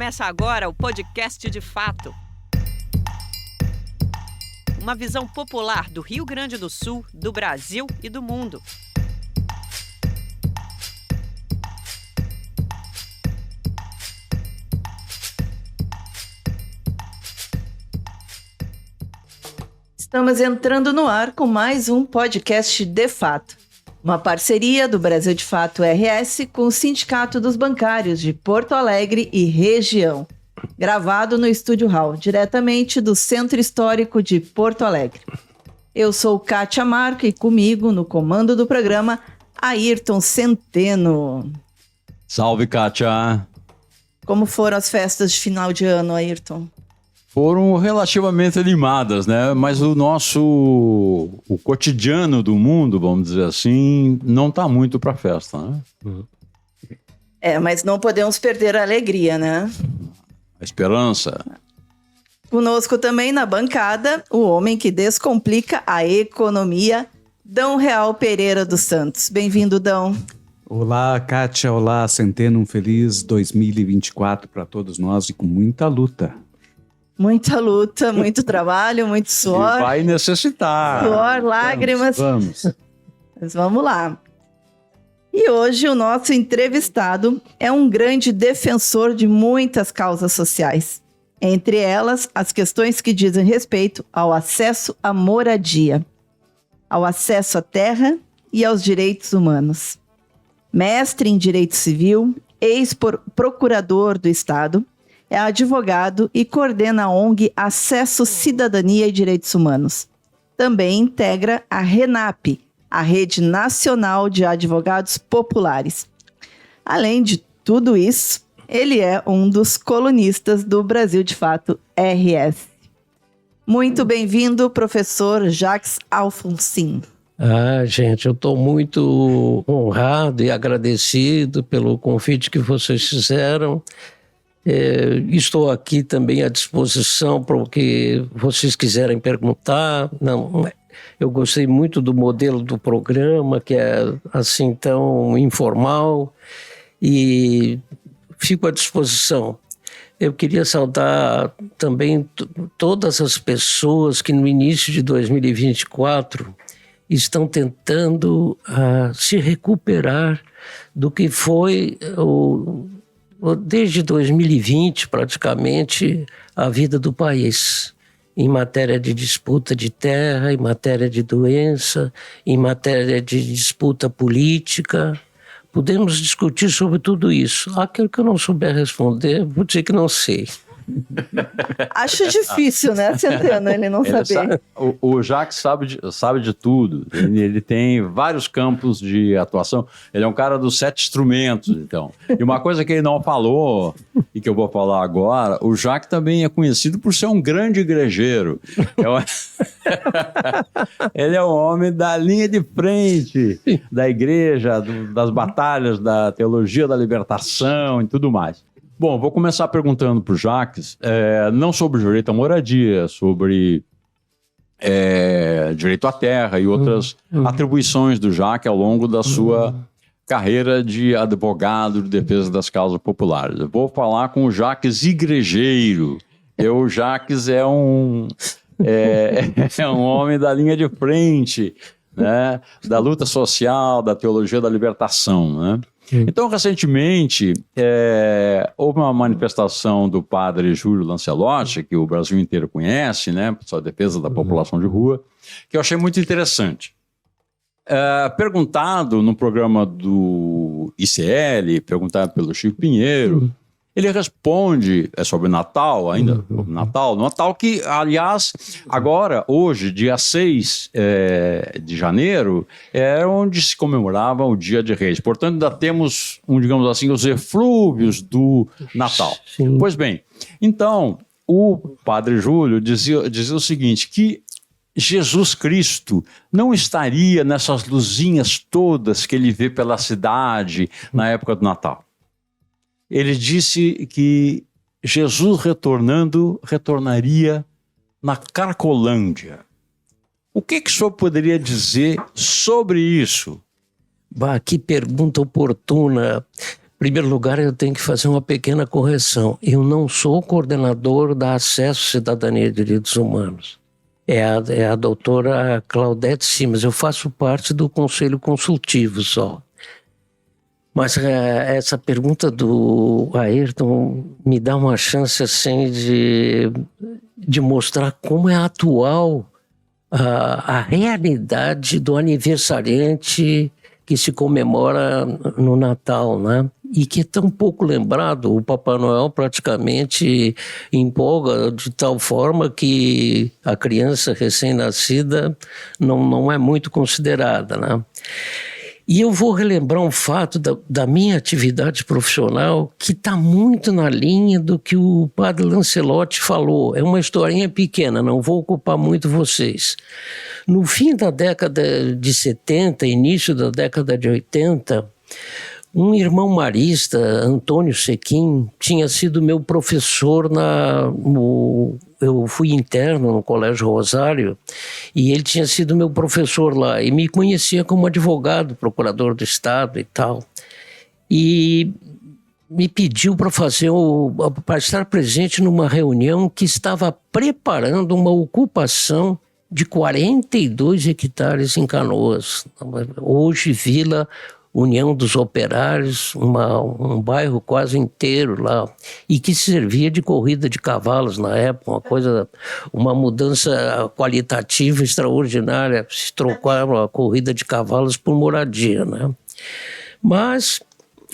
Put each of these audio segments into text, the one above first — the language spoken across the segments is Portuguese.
Começa agora o podcast de fato. Uma visão popular do Rio Grande do Sul, do Brasil e do mundo. Estamos entrando no ar com mais um podcast de fato. Uma parceria do Brasil de Fato RS com o Sindicato dos Bancários de Porto Alegre e região. Gravado no Estúdio Hall, diretamente do Centro Histórico de Porto Alegre. Eu sou Kátia Marco e comigo, no comando do programa, Ayrton Centeno. Salve, Kátia! Como foram as festas de final de ano, Ayrton? Foram relativamente animadas, né? Mas o cotidiano do mundo, vamos dizer assim, não está muito para festa, né? Mas não podemos perder a alegria, né? A esperança. Conosco também na bancada, o homem que descomplica a economia, Dão Real Pereira dos Santos. Bem-vindo, Dão. Olá, Kátia. Olá, Centeno. Um feliz 2024 para todos nós e com muita luta. Muita luta, muito trabalho, muito suor. E vai necessitar. Suor, lágrimas. Vamos. Mas vamos lá. E hoje o nosso entrevistado é um grande defensor de muitas causas sociais. Entre elas, as questões que dizem respeito ao acesso à moradia, ao acesso à terra e aos direitos humanos. Mestre em Direito Civil, ex-procurador do Estado, é advogado e coordena a ONG Acesso, Cidadania e Direitos Humanos. Também integra a RENAP, a Rede Nacional de Advogados Populares. Além de tudo isso, ele é um dos colunistas do Brasil de Fato RS. Muito bem-vindo, professor Jacques Alfonsin. Gente, eu estou muito honrado e agradecido pelo convite que vocês fizeram. Estou aqui também à disposição para o que vocês quiserem perguntar. Eu gostei muito do modelo do programa, que é assim tão informal, e fico à disposição. Eu queria saudar também todas as pessoas que no início de 2024 estão tentando se recuperar do que foi desde 2020, praticamente, a vida do país, em matéria de disputa de terra, em matéria de doença, em matéria de disputa política. Podemos discutir sobre tudo isso. Aquilo que eu não souber responder, vou dizer que não sei. Acho difícil, né, Centeno, ele não saber. O Jacques sabe de tudo. Ele tem vários campos de atuação. Ele é um cara dos 7 instrumentos, então. E uma coisa que ele não falou, e que eu vou falar agora, o Jacques também é conhecido por ser um grande igrejeiro. Ele é um homem da linha de frente da igreja, das batalhas da teologia da libertação e tudo mais. Bom, vou começar perguntando para o Jacques, não sobre direito à moradia, sobre direito à terra e outras atribuições do Jacques ao longo da sua carreira de advogado de defesa das causas populares. Eu vou falar com o Jacques igrejeiro. O Jacques é um homem da linha de frente, né, da luta social, da teologia da libertação, né? Então, recentemente, houve uma manifestação do padre Júlio Lancelotti, que o Brasil inteiro conhece, né, por sua defesa da população de rua, que eu achei muito interessante. Perguntado no programa do ICL, perguntado pelo Chico Pinheiro, ele responde sobre Natal, ainda, Natal que, aliás, agora, hoje, dia 6 de janeiro, é onde se comemorava o Dia de Reis. Portanto, ainda temos, digamos assim, os eflúvios do Natal. Sim. Pois bem, então, o padre Júlio dizia o seguinte, que Jesus Cristo não estaria nessas luzinhas todas que ele vê pela cidade na época do Natal. Ele disse que Jesus retornaria na Cracolândia. O que o senhor poderia dizer sobre isso? Que pergunta oportuna. primeiro lugar, eu tenho que fazer uma pequena correção. Eu não sou coordenador da Acesso Cidadania e Direitos Humanos. É a doutora Claudete Simas. Eu faço parte do Conselho Consultivo só. Mas essa pergunta do Ayrton me dá uma chance assim de mostrar como é atual a realidade do aniversariante que se comemora no Natal, né? E que é tão pouco lembrado. O Papai Noel praticamente empolga de tal forma que a criança recém-nascida não é muito considerada, né? E eu vou relembrar um fato da minha atividade profissional que está muito na linha do que o padre Lancelotti falou. É uma historinha pequena, não vou ocupar muito vocês. No fim da década de 70, início da década de 80, um irmão marista, Antônio Sequim, tinha sido meu professor eu fui interno no Colégio Rosário e ele tinha sido meu professor lá e me conhecia como advogado, procurador do Estado e tal. E me pediu para estar presente numa reunião que estava preparando uma ocupação de 42 hectares em Canoas. Hoje, Vila União dos Operários, um bairro quase inteiro lá, e que servia de corrida de cavalos na época, uma mudança qualitativa extraordinária, se trocaram a corrida de cavalos por moradia, né? Mas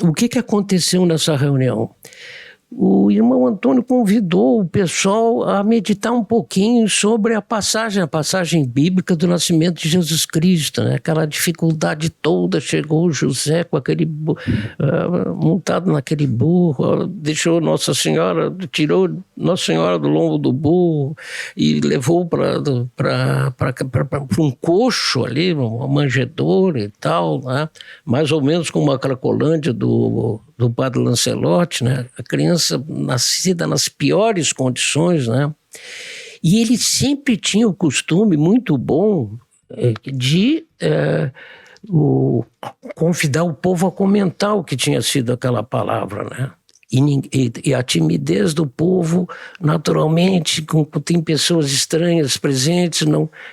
o que aconteceu nessa reunião? O irmão Antônio convidou o pessoal a meditar um pouquinho sobre a passagem bíblica do nascimento de Jesus Cristo, né? Aquela dificuldade toda, chegou José com aquele montado naquele burro, deixou tirou Nossa Senhora do lombo do burro e levou para um coxo ali, uma manjedoura e tal, né? Mais ou menos como a Cracolândia do padre Lancelotti, né? A criança nascida nas piores condições, né? E ele sempre tinha o costume muito bom de convidar o povo a comentar o que tinha sido aquela palavra, né? E a timidez do povo, naturalmente, tem pessoas estranhas presentes,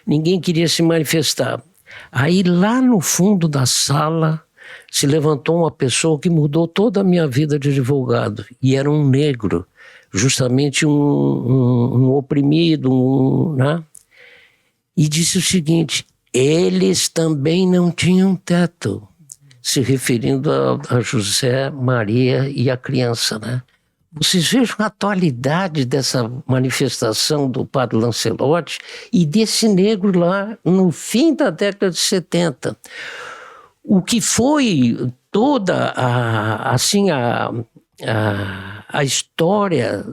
ninguém queria se manifestar. Aí lá no fundo da sala se levantou uma pessoa que mudou toda a minha vida de advogado, e era um negro, justamente um oprimido, né? E disse o seguinte: eles também não tinham teto, se referindo a José, Maria e a criança, né? Vocês vejam a atualidade dessa manifestação do padre Lancelotti e desse negro lá no fim da década de 70. O que foi toda a história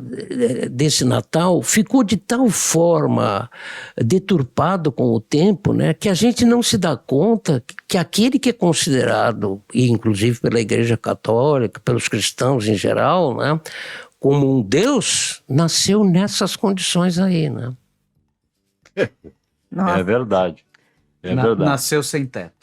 desse Natal ficou de tal forma deturpado com o tempo, né, que a gente não se dá conta que aquele que é considerado, e inclusive pela Igreja Católica, pelos cristãos em geral, né, como um Deus, nasceu nessas condições aí, né? Nossa. É verdade. É verdade. Nasceu sem teto.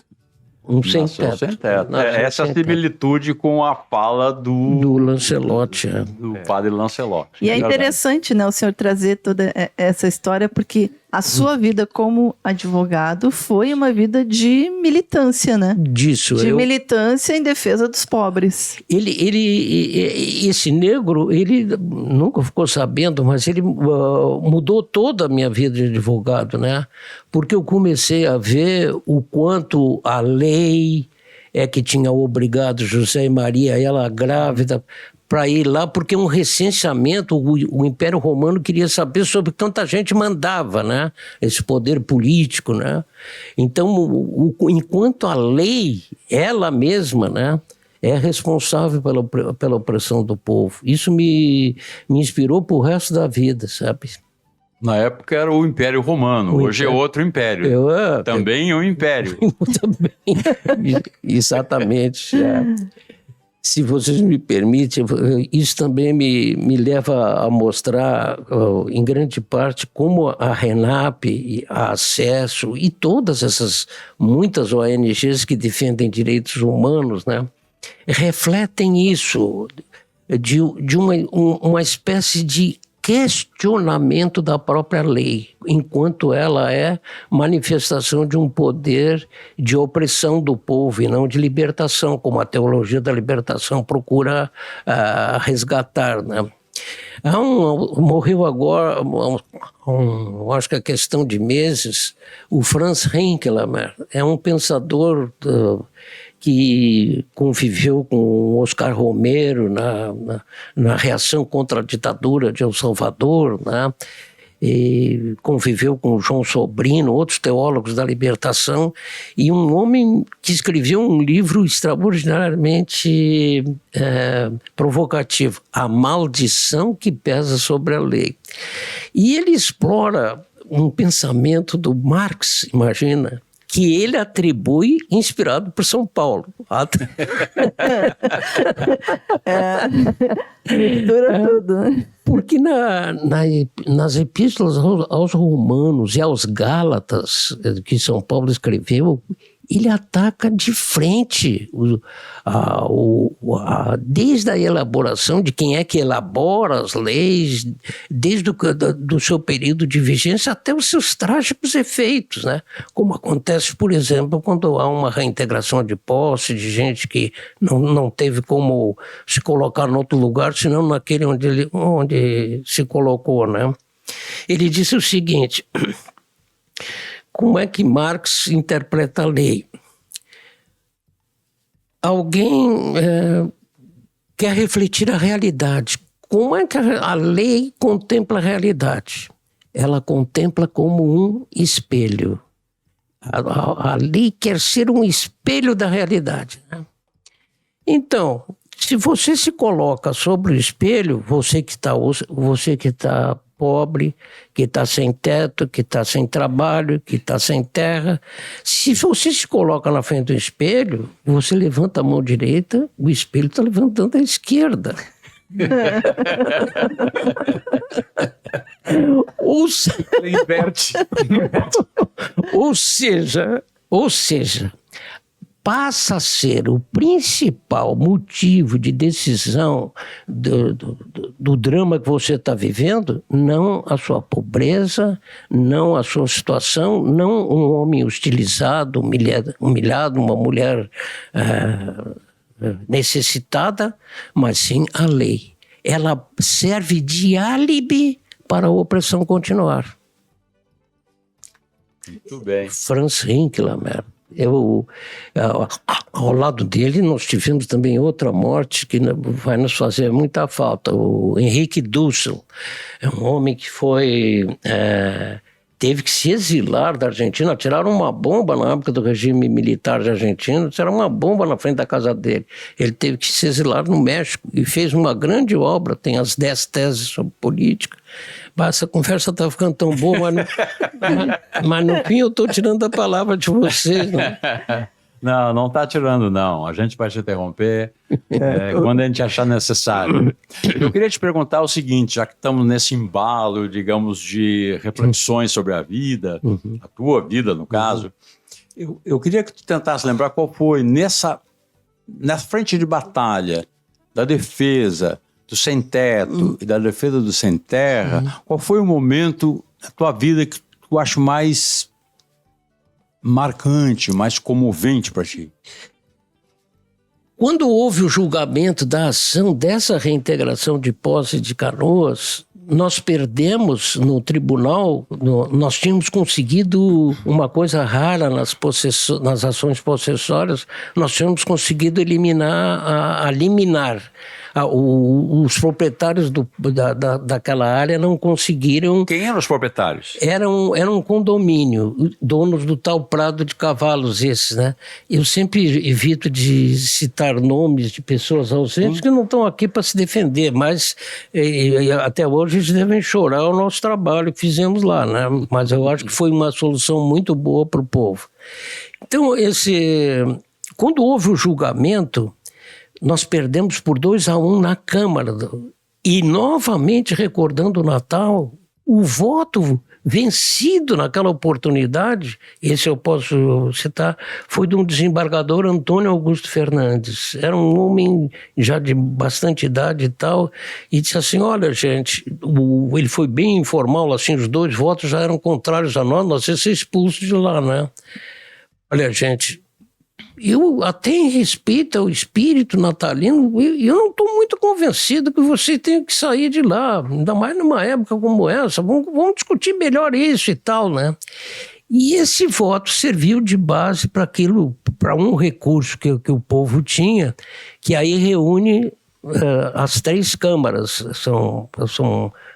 Sem Nasceu teto. sem teto. Nasceu Essa sem similitude com a fala do Lancelotti. do padre Lancelotti. E é Verdade. interessante, né, o senhor trazer toda essa história, porque a sua vida como advogado foi uma vida de militância, né? Disso. De militância em defesa dos pobres. Esse negro, ele nunca ficou sabendo, mas ele mudou toda a minha vida de advogado, né? Porque eu comecei a ver o quanto a lei é que tinha obrigado José e Maria, ela grávida, para ir lá, porque um recenseamento, o Império Romano queria saber sobre quanta gente mandava, né? Esse poder político, né? Então, enquanto a lei, ela mesma, né, é responsável pela opressão do povo. Isso me inspirou pro resto da vida, sabe? Na época era o Império Romano, hoje é outro império. Também é um império. Também. Exatamente. É. Se vocês me permitem, isso também me leva a mostrar, em grande parte, como a RENAP, a Acesso e todas essas muitas ONGs que defendem direitos humanos, né, refletem isso, de uma espécie de questionamento da própria lei, enquanto ela é manifestação de um poder de opressão do povo e não de libertação, como a teologia da libertação procura resgatar, né? Morreu agora, acho que é questão de meses, o Franz Rinkelmann, é um pensador que conviveu com Oscar Romero na reação contra a ditadura de El Salvador, né? E conviveu com João Sobrino, outros teólogos da libertação, e um homem que escreveu um livro extraordinariamente provocativo, A Maldição que Pesa sobre a Lei. E ele explora um pensamento do Marx, imagina, que ele atribui inspirado por São Paulo. Mistura tudo. Porque nas epístolas aos Romanos e aos Gálatas, que São Paulo escreveu, ele ataca de frente, desde a elaboração de quem é que elabora as leis, desde do seu período de vigência até os seus trágicos efeitos, né? Como acontece, por exemplo, quando há uma reintegração de posse de gente que não teve como se colocar em outro lugar, senão naquele onde se colocou, né? Ele disse o seguinte: como é que Marx interpreta a lei? Alguém quer refletir a realidade. Como é que a lei contempla a realidade? Ela contempla como um espelho. A lei quer ser um espelho da realidade, né? Então, se você se coloca sobre o espelho, você que está pobre, que está sem teto, que está sem trabalho, que está sem terra. Se você se coloca na frente do espelho, você levanta a mão direita, o espelho está levantando a esquerda. Ou seja, passa a ser o principal motivo de decisão do drama que você está vivendo, não a sua pobreza, não a sua situação, não um homem hostilizado, humilhado, uma mulher necessitada, mas sim a lei. Ela serve de álibi para a opressão continuar. Muito bem. Franz Rinkelmann. Ao lado dele nós tivemos também outra morte que vai nos fazer muita falta, o Henrique Dussel. É um homem que teve que se exilar da Argentina. Tiraram uma bomba na época do regime militar de Argentina, tiraram uma bomba na frente da casa dele. Ele teve que se exilar no México e fez uma grande obra, tem as 10 teses sobre política. Essa conversa está ficando tão boa, mas no fim eu estou tirando a palavra de vocês. Não está tirando, não. A gente vai te interromper quando a gente achar necessário. Eu queria te perguntar o seguinte, já que estamos nesse embalo, digamos, de reflexões sobre a vida, a tua vida, no caso, eu queria que tu tentasse lembrar qual foi nessa frente de batalha da defesa do sem-teto e da defesa do sem-terra, qual foi o momento da tua vida que tu acha mais marcante, mais comovente para ti? Quando houve o julgamento da ação dessa reintegração de posse de Canoas, nós perdemos no tribunal, nós tínhamos conseguido uma coisa rara nas ações possessórias, nós tínhamos conseguido eliminar a liminar. Os proprietários daquela área não conseguiram... Quem eram os proprietários? Era um condomínio, donos do tal Prado de Cavalos esses, né? Eu sempre evito de citar nomes de pessoas ausentes que não estão aqui para se defender, mas até hoje eles devem chorar o nosso trabalho que fizemos lá, né? Mas eu acho que foi uma solução muito boa para o povo. Então, quando houve o julgamento, nós perdemos por 2-1 na Câmara. E, novamente, recordando o Natal, o voto vencido naquela oportunidade, esse eu posso citar, foi de um desembargador, Antônio Augusto Fernandes. Era um homem já de bastante idade e tal, e disse assim, olha gente, ele foi bem informal, assim, os 2 votos já eram contrários a nós ia ser expulso de lá, né? Olha gente, eu até em respeito ao espírito natalino, eu não estou muito convencido que você tem que sair de lá, ainda mais numa época como essa, vamos discutir melhor isso e tal, né? E esse voto serviu de base para um recurso que o povo tinha, que aí reúne as 3 câmaras,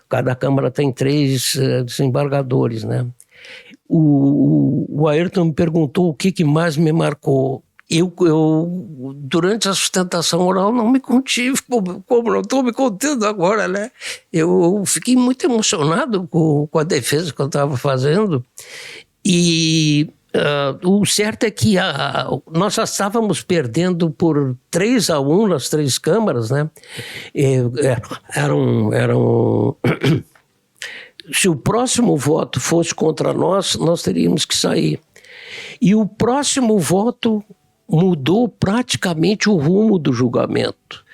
cada câmara tem 3 desembargadores, né? O Ayrton me perguntou o que mais me marcou. Eu, durante a sustentação oral, não me contive, como não estou me contendo agora, né? Eu fiquei muito emocionado com a defesa que eu estava fazendo. E o certo é que nós já estávamos perdendo por 3-1 nas 3 câmaras, né? Se o próximo voto fosse contra nós teríamos que sair. E o próximo voto mudou praticamente o rumo do julgamento,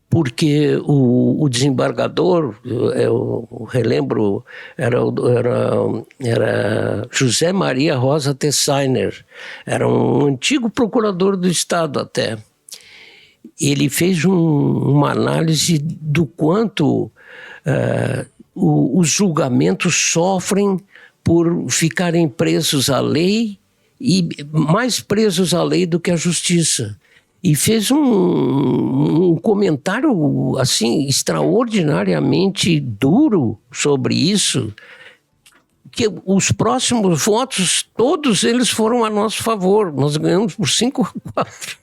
porque o desembargador, eu relembro, era José Maria Rosa Tessainer, era um antigo procurador do Estado até. Ele fez uma análise do quanto os julgamentos sofrem por ficarem presos à lei e mais presos à lei do que à justiça. E fez um comentário assim extraordinariamente duro sobre isso, que os próximos votos, todos eles foram a nosso favor. Nós ganhamos por 5-4.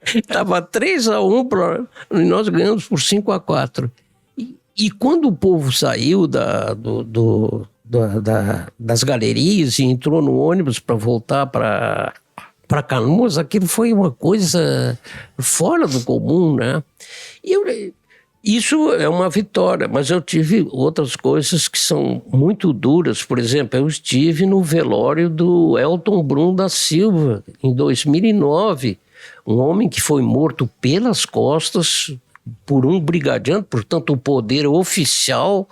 Estava 3-1 e nós ganhamos por 5-4. E quando o povo saiu das galerias e entrou no ônibus para voltar para Canoas, aquilo foi uma coisa fora do comum, né? Isso é uma vitória, mas eu tive outras coisas que são muito duras. Por exemplo, eu estive no velório do Elton Brum da Silva, em 2009, um homem que foi morto pelas costas por um brigadiano, portanto o poder oficial,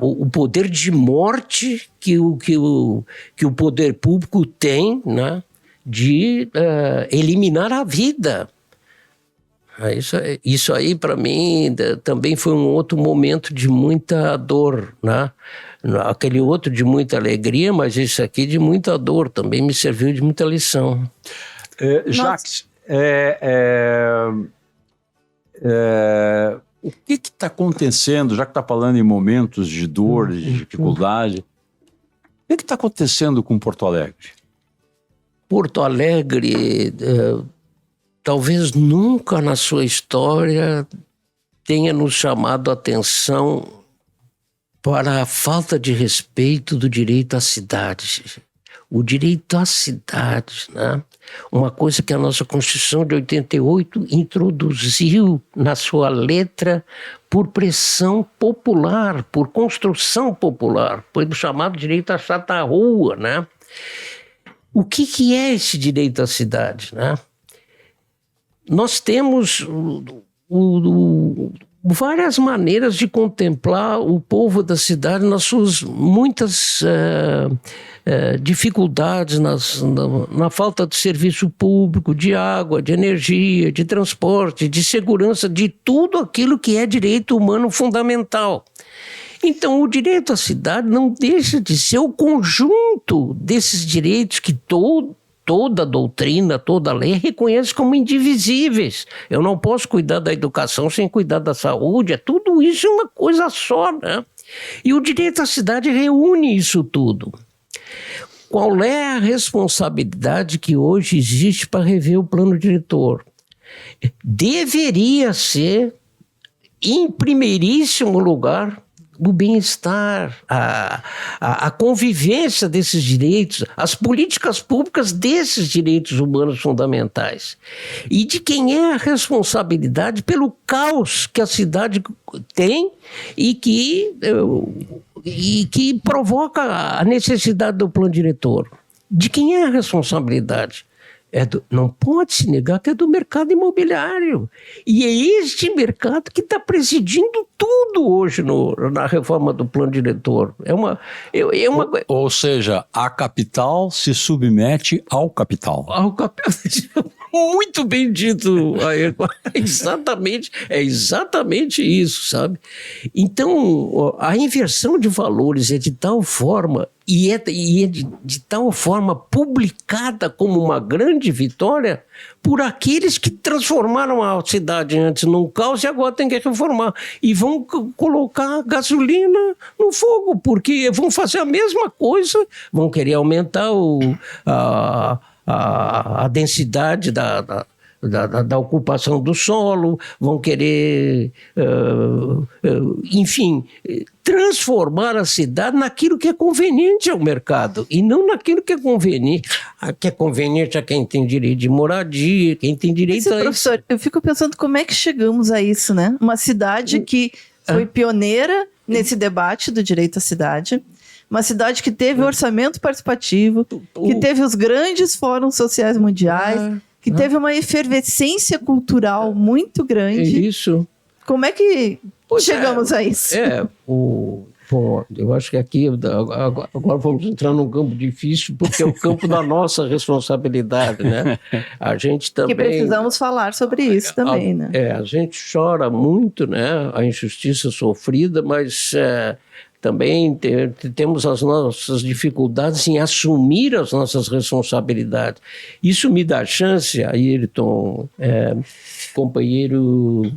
o poder de morte que o poder público tem, né, de eliminar a vida. Isso aí para mim também foi um outro momento de muita dor, né? Aquele outro de muita alegria, mas esse aqui de muita dor, também me serviu de muita lição. Jacques, o que está acontecendo, já que está falando em momentos de dor, de dificuldade, o que está acontecendo com Porto Alegre? Porto Alegre, talvez nunca na sua história tenha nos chamado a atenção para a falta de respeito do direito à cidade. O direito à cidade, né? Uma coisa que a nossa Constituição de 88 introduziu na sua letra por pressão popular, por construção popular, foi chamado direito à chata-rua, né? O que é esse direito à cidade, né? Nós temos várias maneiras de contemplar o povo da cidade nas suas muitas dificuldades, na falta de serviço público, de água, de energia, de transporte, de segurança, de tudo aquilo que é direito humano fundamental. Então, o direito à cidade não deixa de ser o conjunto desses direitos que toda doutrina, toda lei reconhece como indivisíveis. Eu não posso cuidar da educação sem cuidar da saúde, tudo isso é uma coisa só, né? E o direito à cidade reúne isso tudo. Qual é a responsabilidade que hoje existe para rever o plano diretor? Deveria ser, em primeiríssimo lugar, o bem-estar, a convivência desses direitos, as políticas públicas desses direitos humanos fundamentais. E de quem é a responsabilidade pelo caos que a cidade tem e que provoca a necessidade do plano diretor. De quem é a responsabilidade? Não pode se negar que é do mercado imobiliário. E é este mercado que está presidindo tudo hoje na reforma do plano diretor. Ou seja, a capital se submete ao capital. Muito bem dito, Ayrton. É exatamente isso, sabe? Então, a inversão de valores é de tal forma, e é de tal forma publicada como uma grande vitória por aqueles que transformaram a cidade antes num caos e agora tem que reformar. E vão colocar gasolina no fogo, porque vão fazer a mesma coisa, vão querer aumentar a densidade da ocupação do solo, vão querer, enfim, transformar a cidade naquilo que é conveniente ao mercado e não naquilo que é conveniente a quem tem direito de moradia, quem tem direito a professor, isso. Eu fico pensando como é que chegamos a isso, né? Uma cidade que foi pioneira nesse debate do direito à cidade. Uma cidade que teve orçamento participativo, que teve os grandes fóruns sociais mundiais, que teve uma efervescência cultural muito grande. Isso. Como é que chegamos a isso? Bom, eu acho que aqui agora vamos entrar num campo difícil, porque é o campo da nossa responsabilidade, né? A gente também... Que precisamos falar sobre isso também, né? A gente chora muito, né? A injustiça sofrida, mas... também temos as nossas dificuldades em assumir as nossas responsabilidades. Isso me dá chance, Ayrton, companheiro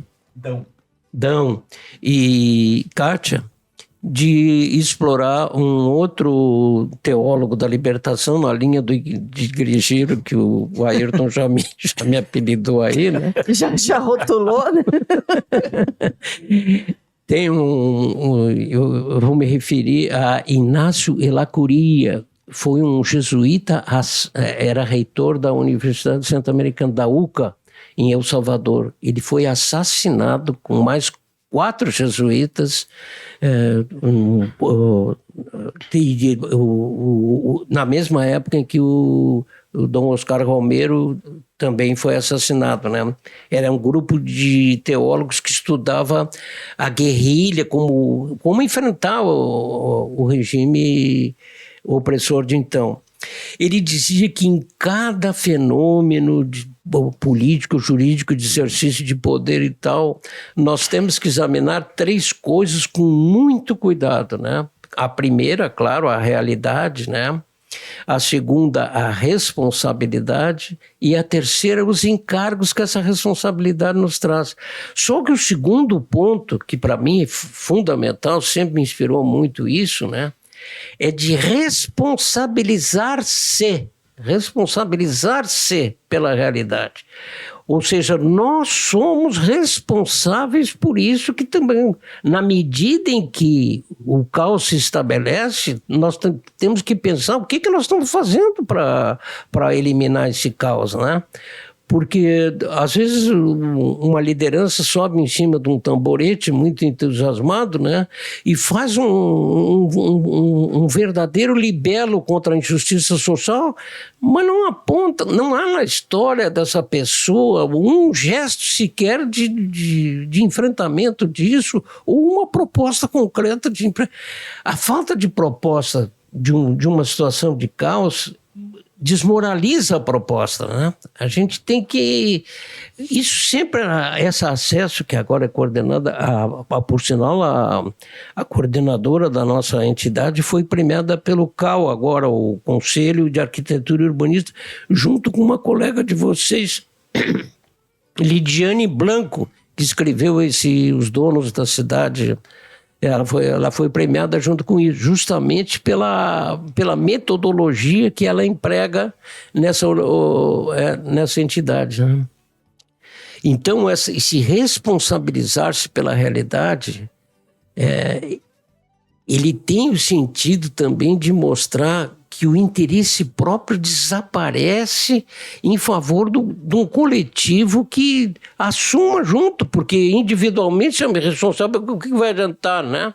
Dão e Kátia, de explorar um outro teólogo da libertação na linha de igrejeiro que o Ayrton já me apelidou aí, né? Já rotulou, né? Tem eu vou me referir a Inácio Elacuria, foi um jesuíta, era reitor da Universidade Centro-Americana da UCA, em El Salvador. Ele foi assassinado com mais 4 jesuítas na mesma época em que o Dom Oscar Romero também foi assassinado, né? Era um grupo de teólogos que estudava a guerrilha, como enfrentar o regime opressor de então. Ele dizia que em cada fenômeno político, jurídico, de exercício de poder e tal, nós temos que examinar 3 coisas com muito cuidado, né? A primeira, claro, a realidade, né? A segunda, a responsabilidade, e a terceira, os encargos que essa responsabilidade nos traz. Só que o segundo ponto, que para mim é fundamental, sempre me inspirou muito isso, né? É de responsabilizar-se pela realidade. Ou seja, nós somos responsáveis por isso, que também, na medida em que o caos se estabelece, nós temos que pensar o que nós estamos fazendo para eliminar esse caos, né? Porque, às vezes, uma liderança sobe em cima de um tamborete muito entusiasmado, né? E faz um verdadeiro libelo contra a injustiça social, mas não aponta, não há na história dessa pessoa um gesto sequer de enfrentamento disso, ou uma proposta concreta de... A falta de proposta de uma situação de caos desmoraliza a proposta, né? A gente tem que... Isso sempre, esse acesso que agora é coordenada, por sinal, a coordenadora da nossa entidade foi premiada pelo CAU, agora o Conselho de Arquitetura e Urbanismo, junto com uma colega de vocês, Lidiane Blanco, que escreveu Os Donos da Cidade. Ela foi premiada junto com isso, justamente pela metodologia que ela emprega nessa entidade, né? Então, esse responsabilizar-se pela realidade ele tem o sentido também de mostrar que o interesse próprio desaparece em favor de um coletivo que assuma junto, porque individualmente se é responsável, o que vai adiantar, né?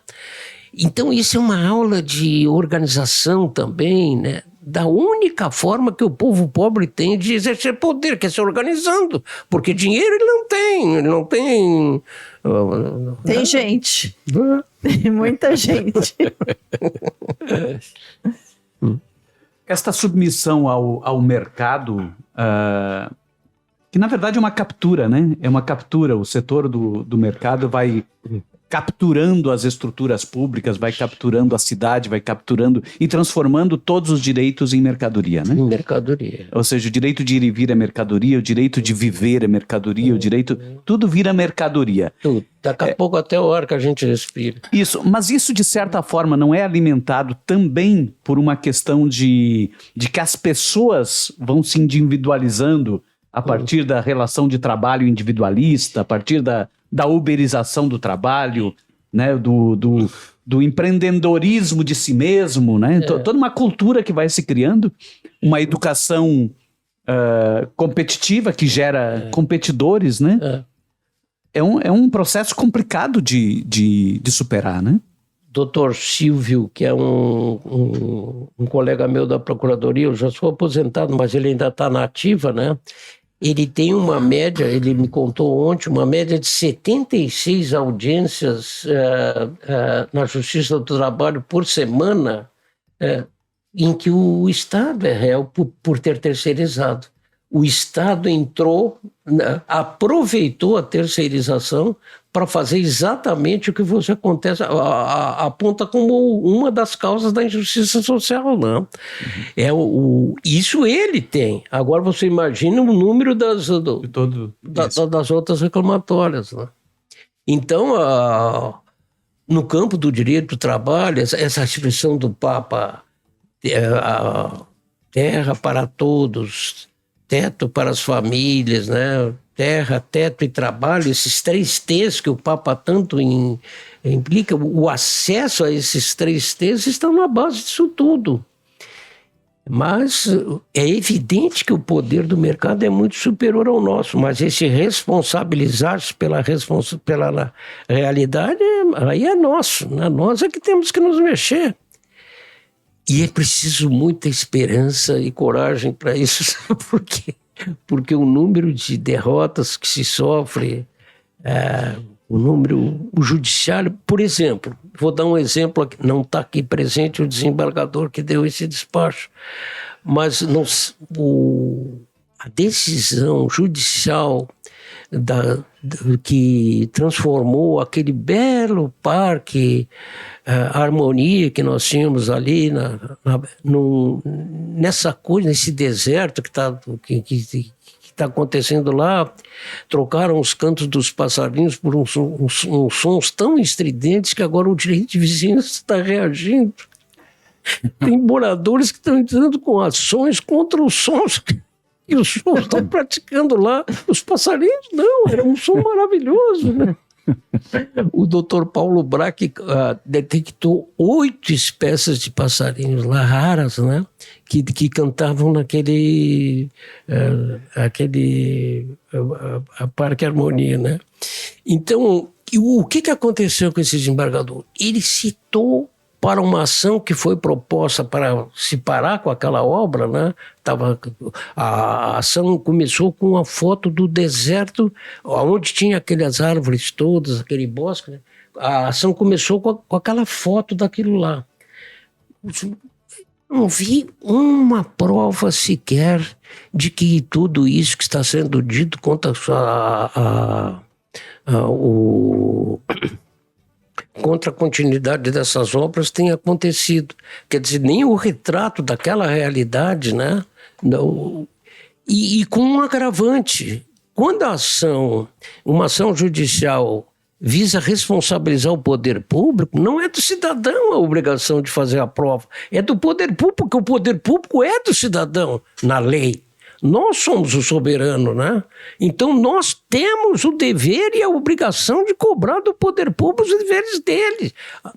Então isso é uma aula de organização também, né? Da única forma que o povo pobre tem de exercer poder, que é se organizando, porque dinheiro ele não tem... Tem gente, tem muita gente. Esta submissão ao mercado, que na verdade é uma captura, né? É uma captura. O setor do mercado vai capturando as estruturas públicas, vai capturando a cidade, vai capturando e transformando todos os direitos em mercadoria, né? Em mercadoria. Ou seja, o direito de ir e vir é mercadoria, o direito de viver é mercadoria, o direito... Tudo vira mercadoria. Tudo. Daqui a pouco até o ar que a gente respira. Isso, mas isso de certa forma não é alimentado também por uma questão de que as pessoas vão se individualizando a partir da relação de trabalho individualista, a partir da uberização do trabalho, né, do empreendedorismo de si mesmo, né? Toda uma cultura que vai se criando, uma educação competitiva que gera competidores, né? É um processo complicado de superar, né? Dr. Silvio, que é um colega meu da Procuradoria, eu já sou aposentado, mas ele ainda está na ativa, né? Ele tem uma média, ele me contou ontem, uma média de 76 audiências na Justiça do Trabalho por semana, em que o Estado é réu por ter terceirizado. O Estado entrou, aproveitou a terceirização para fazer exatamente o que você aponta como uma das causas da injustiça social, né? Isso ele tem. Agora você imagina o número das outras reclamatórias, né? Então, no campo do direito do trabalho, essa expressão do Papa, terra para todos, teto para as famílias, né? Terra, teto e trabalho, esses 3 T's que o Papa tanto implica, o acesso a esses 3 T's estão na base disso tudo. Mas é evidente que o poder do mercado é muito superior ao nosso, mas esse responsabilizar-se pela realidade, aí é nosso, né? Nós é que temos que nos mexer. E é preciso muita esperança e coragem para isso, sabe por quê? Porque o número de derrotas que se sofre, o judiciário, por exemplo, vou dar um exemplo aqui, não está aqui presente o desembargador que deu esse despacho, mas a decisão judicial que transformou aquele belo parque Harmonia que nós tínhamos ali nessa coisa, nesse deserto que está acontecendo lá, trocaram os cantos dos passarinhos por uns sons tão estridentes que agora o direito de vizinhança está reagindo. Tem moradores que estão entrando com ações contra os sons que os sons estão praticando lá. Os passarinhos não, era um som maravilhoso, né? O Dr. Paulo Braque detectou 8 espécies de passarinhos lá, raras, né? Que cantavam naquele Parque Harmonia, né? Então, o que aconteceu com esse desembargador? Ele citou para uma ação que foi proposta para se parar com aquela obra, né? A ação começou com uma foto do deserto, onde tinha aquelas árvores todas, aquele bosque, né? A ação começou com aquela foto daquilo lá. Não vi uma prova sequer de que tudo isso que está sendo dito contra contra a continuidade dessas obras tem acontecido. Quer dizer, nem o retrato daquela realidade, né? E com um agravante. Quando uma ação judicial visa responsabilizar o poder público, não é do cidadão a obrigação de fazer a prova, é do poder público, porque o poder público é do cidadão, na lei. Nós somos o soberano, né? Então nós temos o dever e a obrigação de cobrar do poder público os deveres dele.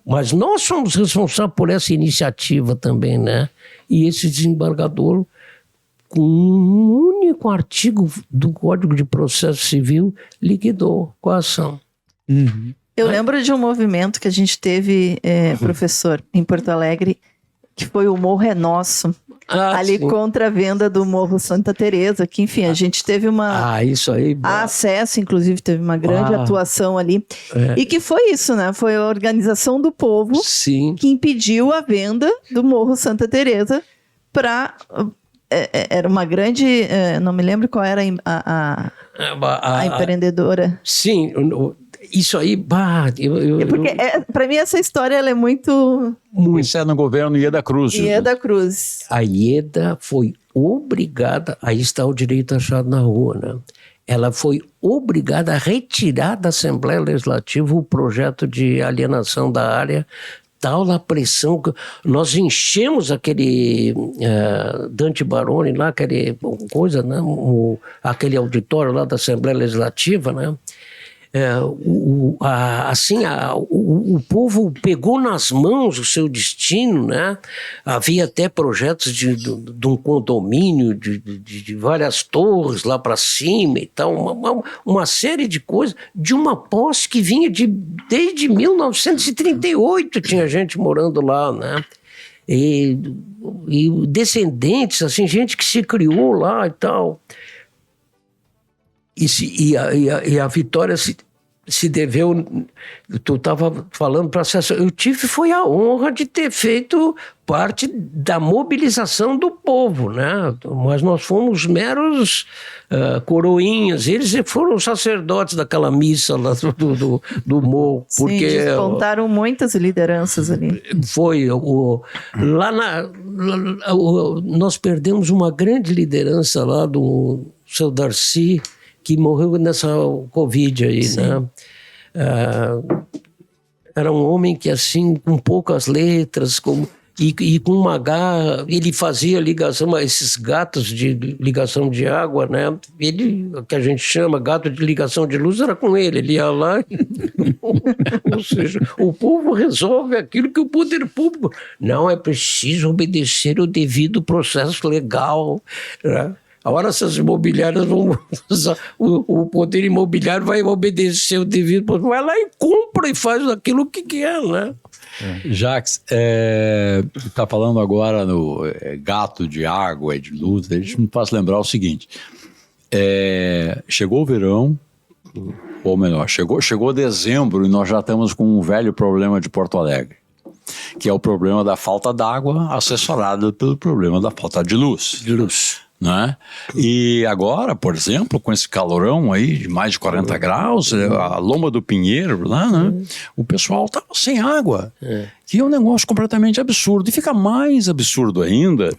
Mas nós somos responsáveis por essa iniciativa também, né? E esse desembargador, com um único artigo do Código de Processo Civil, liquidou com a ação. Eu lembro de um movimento que a gente teve, professor, em Porto Alegre, que foi o Morro é Nosso, ali sim. contra a venda do Morro Santa Teresa, que enfim, a gente teve Isso aí. acesso, inclusive teve uma grande atuação ali, e que foi isso, né? Foi a organização do povo Sim. que impediu a venda do Morro Santa Teresa para... era uma grande... não me lembro qual era a empreendedora. Sim, isso aí... Porque, para mim, essa história ela é muito... Isso é no governo Ieda Cruz. Ieda Cruz. A Ieda foi obrigada... Aí está o direito achado na rua, né? Ela foi obrigada a retirar da Assembleia Legislativa o projeto de alienação da área. Tal a pressão que nós enchemos aquele Dante Baroni lá, aquele coisa, né? Aquele auditório lá da Assembleia Legislativa, né? O povo pegou nas mãos o seu destino, né? Havia até projetos de um condomínio de várias torres lá para cima e tal, uma série de coisas, de uma posse que vinha desde 1938 tinha gente morando lá, né? E descendentes, assim, gente que se criou lá e tal. E a vitória se deveu... Tu estava falando para acesso. Eu foi a honra de ter feito parte da mobilização do povo, né? Mas nós fomos meros coroinhas. Eles foram os sacerdotes daquela missa lá do morro. Porque sim, despontaram muitas lideranças ali. Foi. Nós perdemos uma grande liderança lá do seu Darcy, que morreu nessa Covid aí, sim, né? Era um homem que, assim, com poucas letras, e com uma garra, ele fazia ligação a esses gatos de ligação de água, né? Ele, que a gente chama gato de ligação de luz, era com ele ia lá. Ou seja, o povo resolve aquilo que o poder público... Não, é preciso obedecer o devido processo legal, né? A hora essas imobiliárias vão... O poder imobiliário vai obedecer o devido... Vai lá e compra e faz aquilo que quer, né? Jacques, está falando agora no gato de água e de luz, a gente me faz lembrar o seguinte. Chegou o verão, ou melhor, chegou dezembro e nós já estamos com um velho problema de Porto Alegre, que é o problema da falta d'água assessorado pelo problema da falta de luz. Né? E agora, por exemplo, com esse calorão aí de mais de 40 graus, a Lomba do Pinheiro lá, né? O pessoal tá sem água, que é um negócio completamente absurdo. E fica mais absurdo ainda,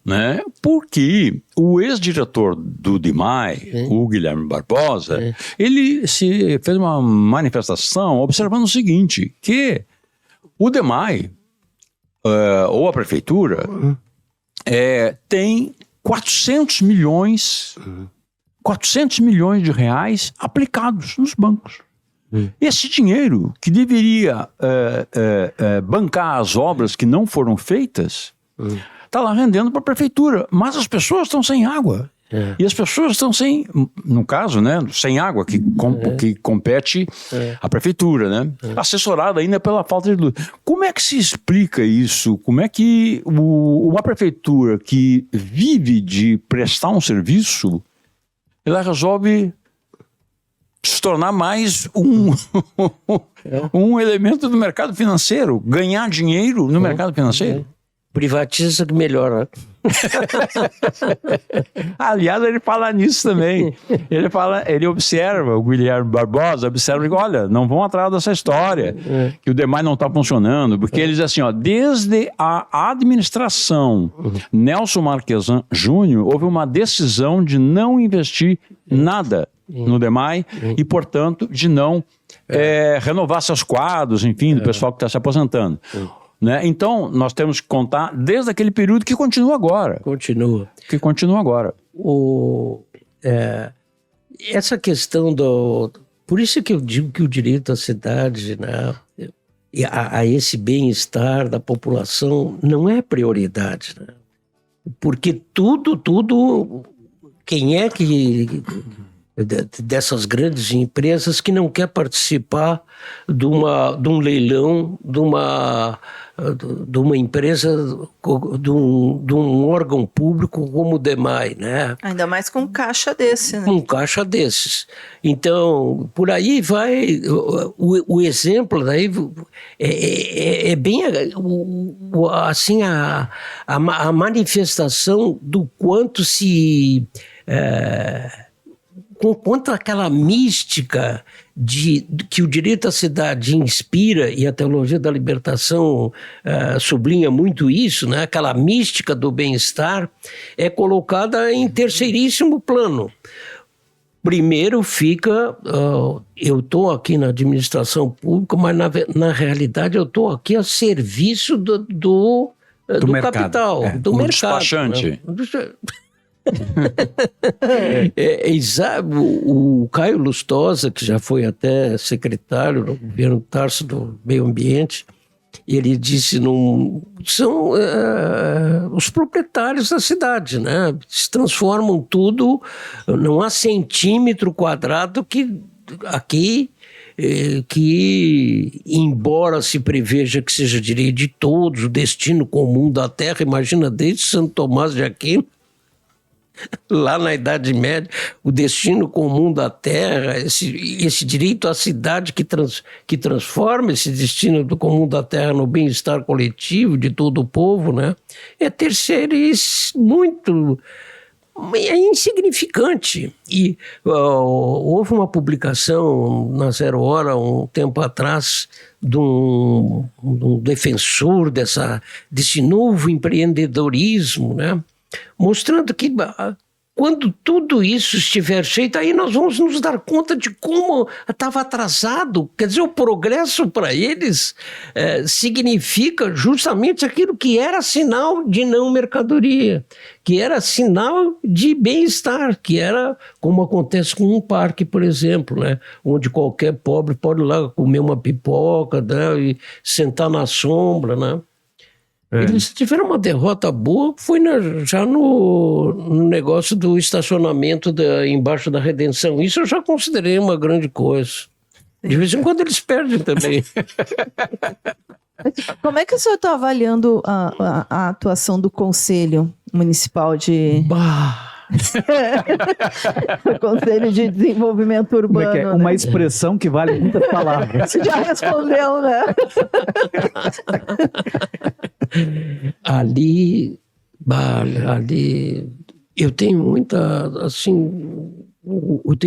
né? Porque o ex-diretor do DIMAI, o Guilherme Barbosa, ele fez uma manifestação observando o seguinte, que o DIMAI, ou a prefeitura, tem 400 milhões de reais aplicados nos bancos. Esse dinheiro que deveria bancar as obras que não foram feitas, está lá rendendo para a prefeitura, mas as pessoas estão sem água. E as pessoas estão sem, no caso, né, sem água, que compete à prefeitura, né? Assessorada ainda pela falta de luz. Como é que se explica isso? Como é que uma prefeitura que vive de prestar um serviço, ela resolve se tornar mais um elemento do mercado financeiro, ganhar dinheiro no mercado financeiro? Privatiza que melhora. Aliás, ele fala nisso também. Ele observa, o Guilherme Barbosa observa e olha, não vão atrás dessa história, que o DIMAI não está funcionando, porque ele diz assim, ó, desde a administração Nelson Marquesan Júnior, houve uma decisão de não investir nada no DIMAI e, portanto, de não renovar seus quadros, enfim, do pessoal que está se aposentando. Né? Então, nós temos que contar desde aquele período que continua agora. Continua. Que continua agora. essa questão do... Por isso que eu digo que o direito à cidade, né, a esse bem-estar da população não é prioridade, né? Porque tudo, quem é que... dessas grandes empresas que não quer participar de um leilão, de uma empresa, de um órgão público como o DEMAI, né? Ainda mais com um caixa desse, né? Um caixa desses. Então, por aí vai, o exemplo daí é bem assim a manifestação do quanto se... quanto aquela mística que o direito à cidade inspira, e a teologia da libertação sublinha muito isso, né? Aquela mística do bem-estar é colocada em terceiríssimo plano. Primeiro fica, eu estou aqui na administração pública, mas na realidade eu estou aqui a serviço do mercado. Capital, do mercado. Despachante. Né? O Caio Lustosa, que já foi até secretário do governo Tarso do Meio Ambiente, ele disse: são os proprietários da cidade, né? Se transformam tudo, não há centímetro quadrado que aqui, que embora se preveja que seja direito de todos, o destino comum da terra, imagina desde Santo Tomás de Aquino, lá na Idade Média, o destino comum da terra, esse direito à cidade que transforma esse destino do comum da terra no bem-estar coletivo de todo o povo, né? É é insignificante. E houve uma publicação na Zero Hora, um tempo atrás, de um defensor desse novo empreendedorismo, né? Mostrando que quando tudo isso estiver feito, aí nós vamos nos dar conta de como estava atrasado. Quer dizer, o progresso para eles significa justamente aquilo que era sinal de não mercadoria, que era sinal de bem-estar, que era como acontece com um parque, por exemplo, né? Onde qualquer pobre pode ir lá comer uma pipoca, né? E sentar na sombra, né? Eles tiveram uma derrota boa, foi já no negócio do estacionamento embaixo da Redenção. Isso eu já considerei uma grande coisa. De vez em quando eles perdem também. Como é que o senhor está avaliando a atuação do Conselho Municipal de... O Conselho de Desenvolvimento Urbano, uma né? expressão que vale muitas palavras. Você já respondeu, né? Ali eu tenho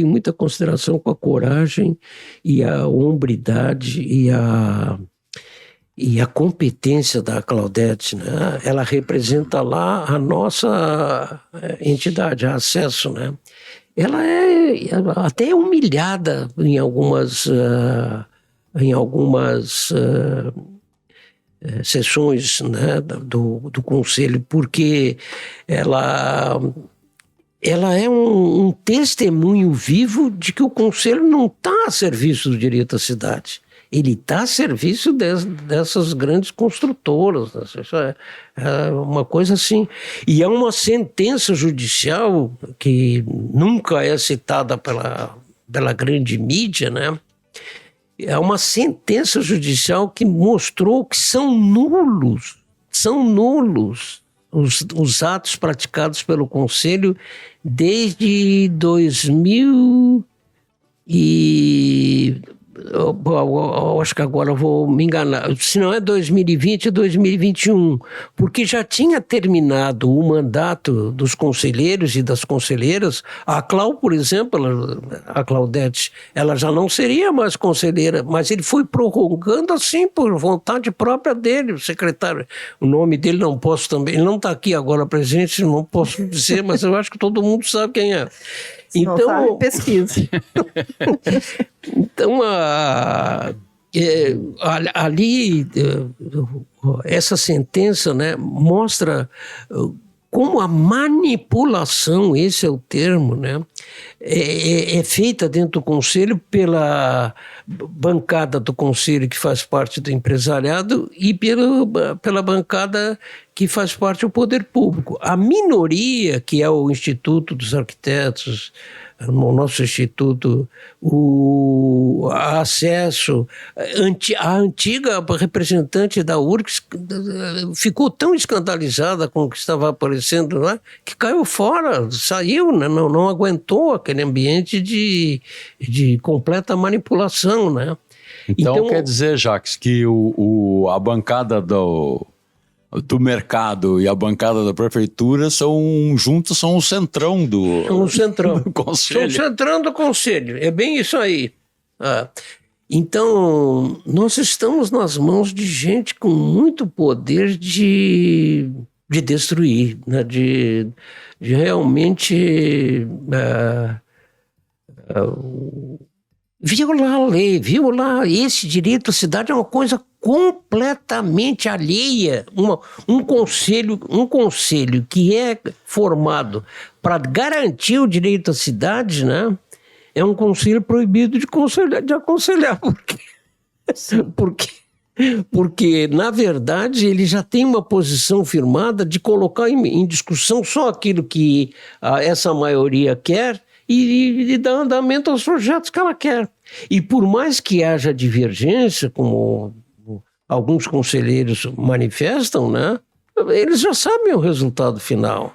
muita consideração com a coragem e a hombridade e a competência da Claudete, né? Ela representa lá a nossa entidade, a Acesso, né? Ela é até humilhada em algumas sessões, né, do Conselho, porque ela é um testemunho vivo de que o Conselho não está a serviço do direito à cidade. Ele está a serviço dessas grandes construtoras. Isso é uma coisa assim. E é uma sentença judicial que nunca é citada pela grande mídia, né? É uma sentença judicial que mostrou que são nulos os atos praticados pelo Conselho desde 2000 e... Eu acho que agora eu vou me enganar, se não é 2020, é 2021, porque já tinha terminado o mandato dos conselheiros e das conselheiras. A Clau, por exemplo, a Claudete, ela já não seria mais conselheira, mas ele foi prorrogando assim por vontade própria dele, o secretário. O nome dele não posso também, ele não está aqui agora presente, não posso dizer, mas eu acho que todo mundo sabe quem é. Então, não sabe, pesquisa. Então, ali, essa sentença, né, mostra como a manipulação, esse é o termo, né, é feita dentro do conselho pela bancada do conselho que faz parte do empresariado e pela bancada que faz parte do poder público. A minoria, que é o Instituto dos Arquitetos, no nosso instituto, o acesso, a antiga representante da URGS ficou tão escandalizada com o que estava aparecendo lá, que caiu fora, saiu, né? Não aguentou aquele ambiente de completa manipulação, né? Então quer dizer, Jacques, que a bancada do mercado e a bancada da prefeitura são o centrão do conselho. São o centrão do conselho, é bem isso aí. Então, nós estamos nas mãos de gente com muito poder de destruir, né? de realmente violar a lei, violar esse direito à cidade é uma coisa completamente alheia. Um conselho que é formado para garantir o direito à cidade, né, é um conselho proibido de aconselhar. Porque, na verdade, ele já tem uma posição firmada de colocar em discussão só aquilo que essa maioria quer e dar andamento aos projetos que ela quer. E por mais que haja divergência, como alguns conselheiros manifestam, né, eles já sabem o resultado final.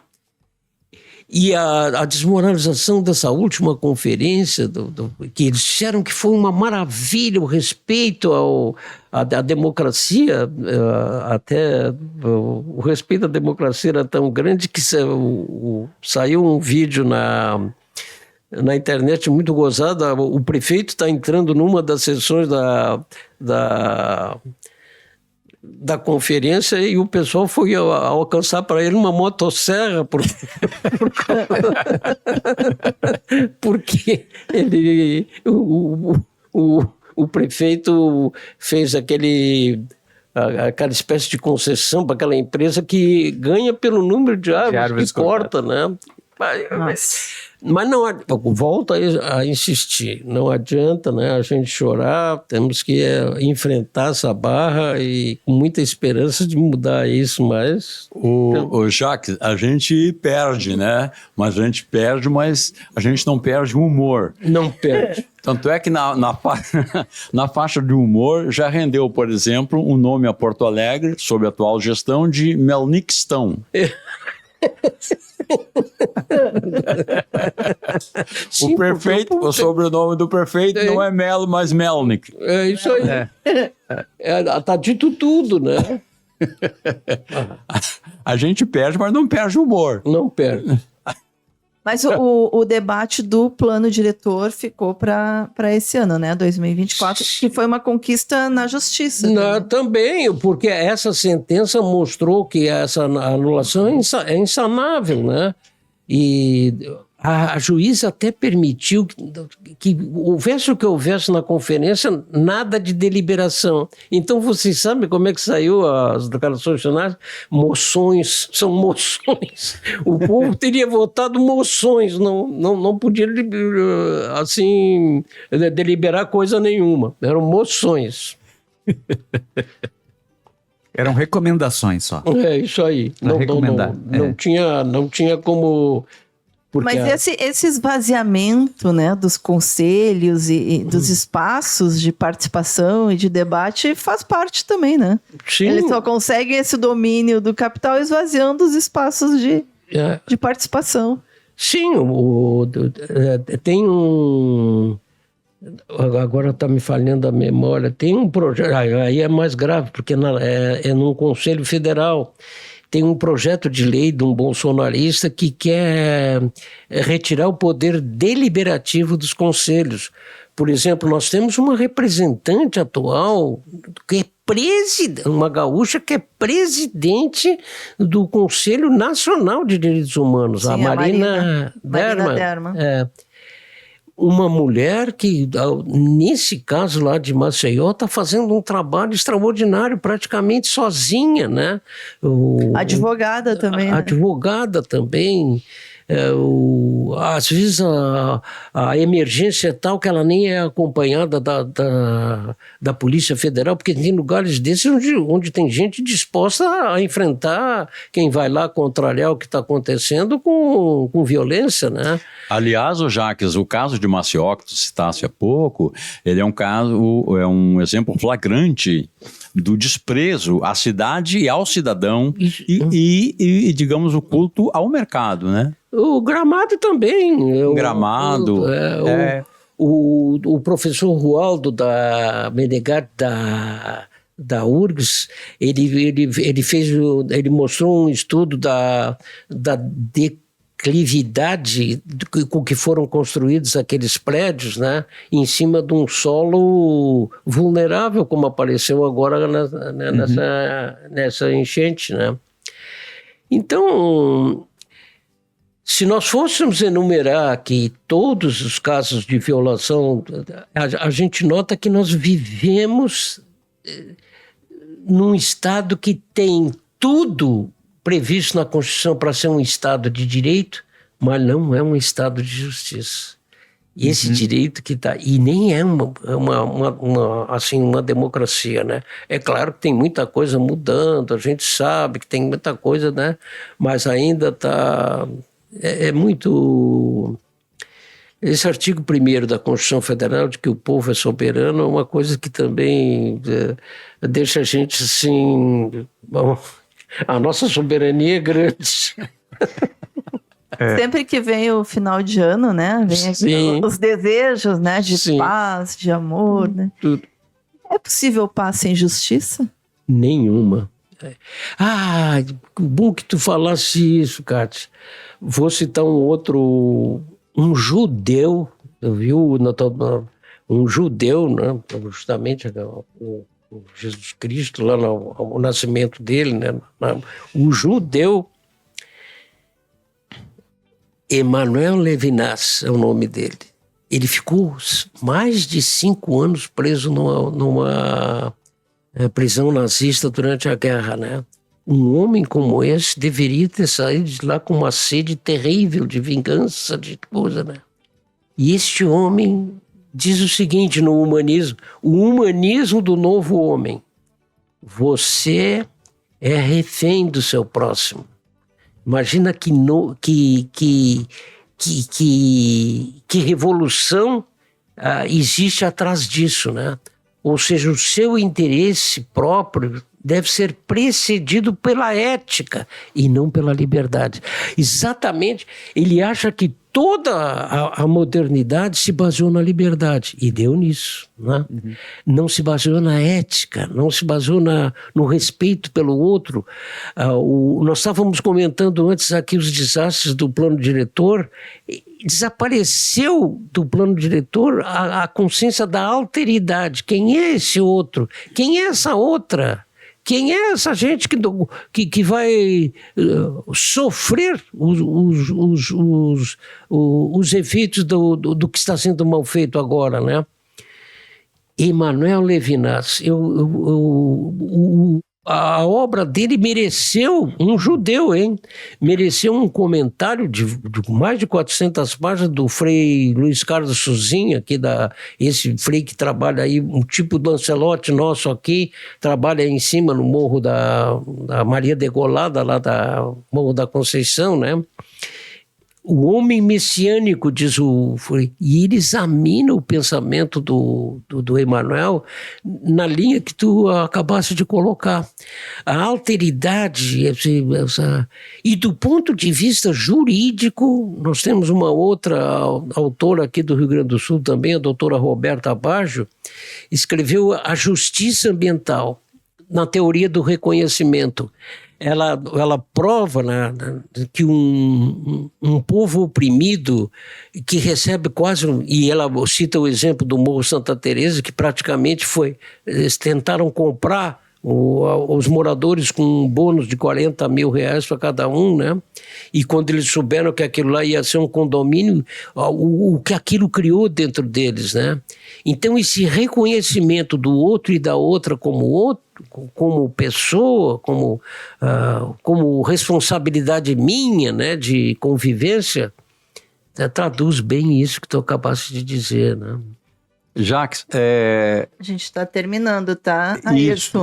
E a desmoralização dessa última conferência, que eles disseram que foi uma maravilha, o respeito à democracia, até o respeito à democracia era tão grande que saiu um vídeo na internet muito gozado. O prefeito está entrando numa das sessões da conferência e o pessoal foi alcançar para ele uma motosserra porque o prefeito fez aquela espécie de concessão para aquela empresa que ganha pelo número de árvores que corta, né? Mas não, volto a insistir, não adianta, né, a gente chorar, temos que enfrentar essa barra e com muita esperança de mudar isso, mas... O Jacques, a gente perde, né? Mas a gente não perde o humor. Não perde. Tanto é que na faixa de humor já rendeu, por exemplo, um nome a Porto Alegre, sob a atual gestão, de Melnickstão. Sim, o sobrenome do prefeito não é Melo, mas Melnick. É isso aí. Tá dito tudo, né? A gente perde, mas não perde o humor. Não perde. Mas o debate do plano diretor ficou para esse ano, né? 2024, que foi uma conquista na justiça. Também, porque essa sentença mostrou que essa anulação é insanável, né? E a juíza até permitiu que houvesse o que houvesse na conferência, nada de deliberação. Então, vocês sabem como é que saiu as declarações finais? Moções, são moções. O povo teria votado moções, não podia assim, deliberar coisa nenhuma. Eram moções. Eram recomendações só. É isso aí. Não tinha como... Mas esse esvaziamento, né, dos conselhos e dos espaços de participação e de debate faz parte também, né? Sim. Eles só conseguem esse domínio do capital esvaziando os espaços de participação. Sim, tem um... Agora está me falhando a memória. Tem um projeto, aí é mais grave, porque é num Conselho Federal. Tem um projeto de lei de um bolsonarista que quer retirar o poder deliberativo dos conselhos. Por exemplo, nós temos uma representante atual que é uma gaúcha que é presidente do Conselho Nacional de Direitos Humanos, sim, a Marina Derman. uma mulher que, nesse caso lá de Maceió, está fazendo um trabalho extraordinário, praticamente sozinha, né? Advogada também, né? Advogada também. Às vezes a emergência é tal que ela nem é acompanhada da Polícia Federal, porque tem lugares desses onde tem gente disposta a enfrentar quem vai lá contrariar o que está acontecendo com violência, né? Aliás, Jacques, o caso de Maceió, que tu citaste há pouco, ele é um exemplo flagrante do desprezo à cidade e ao cidadão e digamos, o culto ao mercado, né? O Gramado também. Gramado. O professor Rualdo da Menegatti, da URGS, ele mostrou um estudo da declividade com que foram construídos aqueles prédios, né, em cima de um solo vulnerável, como apareceu agora nessa enchente, né? Então, se nós fôssemos enumerar aqui todos os casos de violação, a gente nota que nós vivemos num Estado que tem tudo previsto na Constituição para ser um Estado de direito, mas não é um Estado de justiça. E esse direito que está... E nem é uma democracia, né? É claro que tem muita coisa mudando, a gente sabe que tem muita coisa, né? Mas ainda está... É muito... Esse artigo 1º da Constituição Federal, de que o povo é soberano, é uma coisa que também deixa a gente assim... Bom, a nossa soberania é grande. Sempre que vem o final de ano, né? Vem aqui os desejos, né? De paz, de amor, né? Tudo. É possível paz sem justiça? Nenhuma. Bom que tu falasse isso, Cátia. Vou citar um judeu, viu? Um judeu, né? Justamente o Jesus Cristo, lá no nascimento dele, né? O judeu Emmanuel Levinas é o nome dele. Ele ficou mais de 5 anos preso numa prisão nazista durante a guerra, né? Um homem como esse deveria ter saído de lá com uma sede terrível de vingança, de coisa, né? E este homem diz o seguinte no humanismo, o humanismo do novo homem: você é refém do seu próximo. Imagina que revolução existe atrás disso, né? Ou seja, o seu interesse próprio deve ser precedido pela ética e não pela liberdade. Exatamente, ele acha que toda a modernidade se baseou na liberdade e deu nisso, né? Não se baseou na ética, não se baseou no respeito pelo outro. Nós estávamos comentando antes aqui os desastres do plano diretor. Desapareceu do plano diretor a consciência da alteridade. Quem é esse outro? Quem é essa outra? Quem é essa gente que vai sofrer os efeitos do que está sendo mal feito agora, né? Emmanuel Levinas, a obra dele mereceu, um judeu, mereceu um comentário de mais de 400 páginas do Frei Luiz Carlos Suzinha, esse frei que trabalha aí, um tipo do Lancelotti nosso aqui, trabalha aí em cima no Morro da Maria Degolada, lá da Morro da Conceição, né? O homem messiânico, diz o Frei, e ele examina o pensamento do Emmanuel na linha que tu acabaste de colocar. A alteridade, e do ponto de vista jurídico, nós temos uma outra autora aqui do Rio Grande do Sul também, a doutora Roberta Baggio, escreveu A Justiça Ambiental, na teoria do reconhecimento. Ela prova, né, que um povo oprimido que recebe quase... E ela cita o exemplo do Morro Santa Teresa, que praticamente eles tentaram comprar os moradores com um bônus de 40 mil reais para cada um, né? E quando eles souberam que aquilo lá ia ser um condomínio, o que aquilo criou dentro deles, né? Então esse reconhecimento do outro e da outra como pessoa, como responsabilidade minha, né, de convivência, traduz bem isso que tu acabaste de dizer, né? Jacques, A gente está terminando, tá? isso.